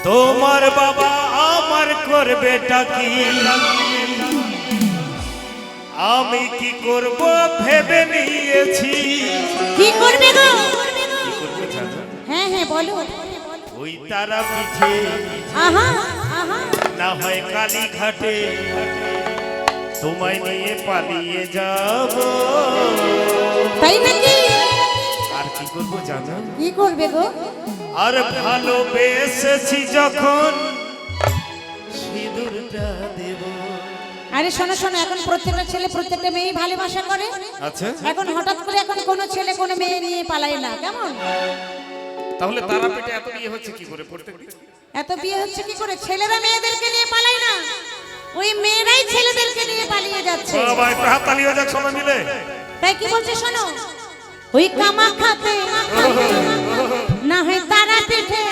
তোমার বাবা আমার করবেটা কি, আমি কি করব ভেবে নিয়েছি। কি করবে গো? হ্যাঁ হ্যাঁ বলো। ওই তারা পিঠে আহা আহা না হয় কালী ঘাটে তোমায় নিয়ে পালিয়ে যাব। তাই নাকি? আর কি করব জানো? কি করবে গো? আর ভালোবেসেছি যখন সিঁদুরটা দেব। আরে শোনো শোনো, এখন প্রত্যেকটা ছেলে প্রত্যেকটা মেয়েই ভালোবাসা করে। আচ্ছা, এখন হঠাৎ করে এখন কোনো ছেলে কোনো মেয়ে নিয়ে পালায় না, কেমন? তাহলে তারাপীঠে এত বিয়ে হচ্ছে কি করে? এত বিয়ে হচ্ছে কি করে? ছেলেরা মেয়েদেরকে নিয়ে পালায় না, ওই মেয়েরাই ছেলেদেরকে নিয়ে পালিয়ে যাচ্ছে। বাবা একটু হাত তালি হয়ে যাক সবাই মিলে। তাই কি বলছে শোনো, ওই কামাখ্যাতে না হয় তারাপীঠে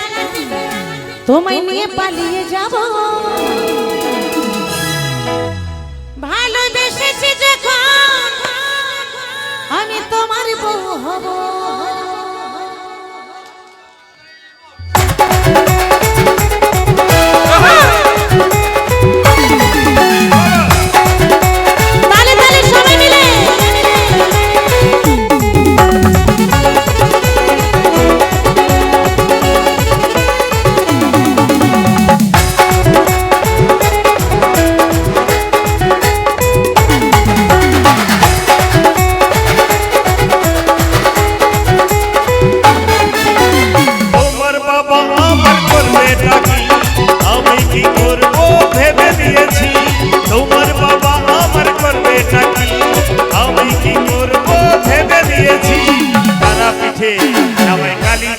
তোমায় নিয়ে পালিয়ে যাব। ভালোবেসেছি যখন আমি তোমার বউ হব। তালে তালে সবাই মিলে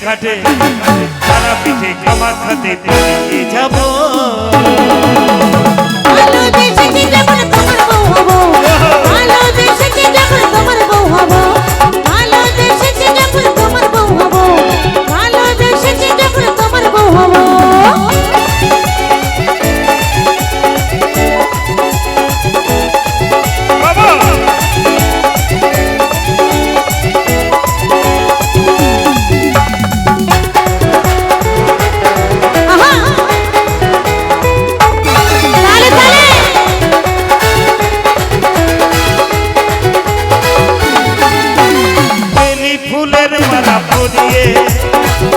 ঘাটে তারাপীঠে কামাখ্যাতে পালিয়ে যাব। ভালোবেসেছি যখন তোমার বউ হব, ভালোবেসেছি যখন তোমার বউ হব, ভালোবেসেছি যখন তোমার বউ হব, ভালোবেসেছি যখন তোমার বউ হব।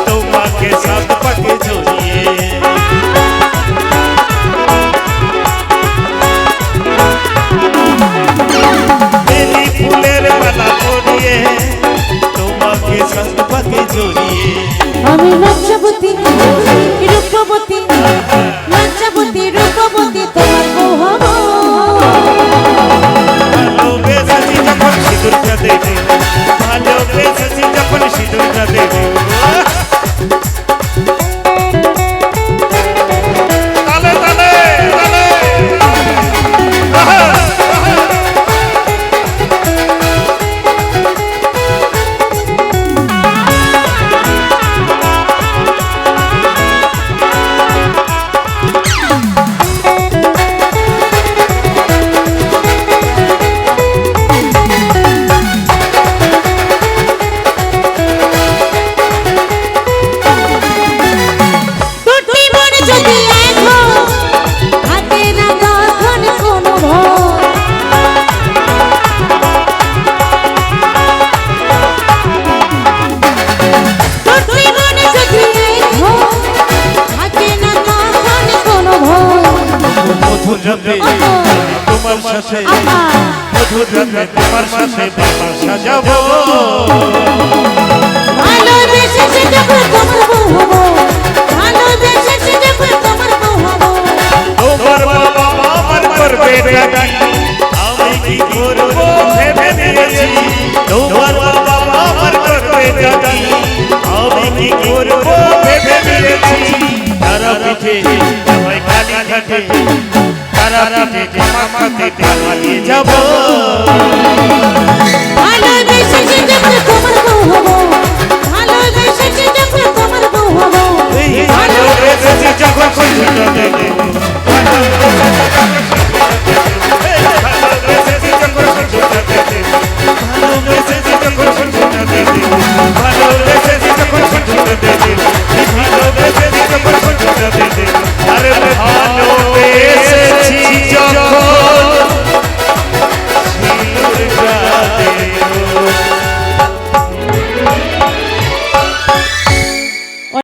তোমাকে সাত পাকে জড়িয়ে বেলি ফুলের মালা পরিয়ে তোমাকে সাত পাকে জড়িয়ে আমি লজ্জাবতী রূপবতী, লজ্জাবতী রূপবতী তোমার বউ হব। ভালোবেসেছি যখন সিঁদুরটা দেবে, ভালোবেসেছি যখন সিঁদুরটা দেবে। তোমার সাথে মধুর রাতে তোমার সাথে বাবা সাজাবো। ভালোবেসেছি যখন তোমার বউ হব, ভালোবেসেছি যখন তোমার বউ হব। তোমার বাবা আমার করবেটা কি, আমি কি করব ভেবে নিয়েছি। তোমার বাবা আমার করবেটা কি, আমি কি করব ভেবে নিয়েছি। তারাপীঠে আমায় কালী ঘাটে তারাপীঠে কামাখ্যাতে পালিয়ে যাব। ভালোবেসেছি যখন তোমার বউ হব, ভালোবেসেছি যখন তোমার বউ হব, ভালোবেসেছি যখন সিঁদুরটা দেবে, ভালোবেসেছি যখন সিঁদুরটা দেবে, ভালোবেসেছি যখন সিঁদুরটা দেবে, ভালোবেসেছি যখন সিঁদুরটা দেবে, ভালোবেসেছি যখন সিঁদুরটা দেবে। আরে ভালোবেসে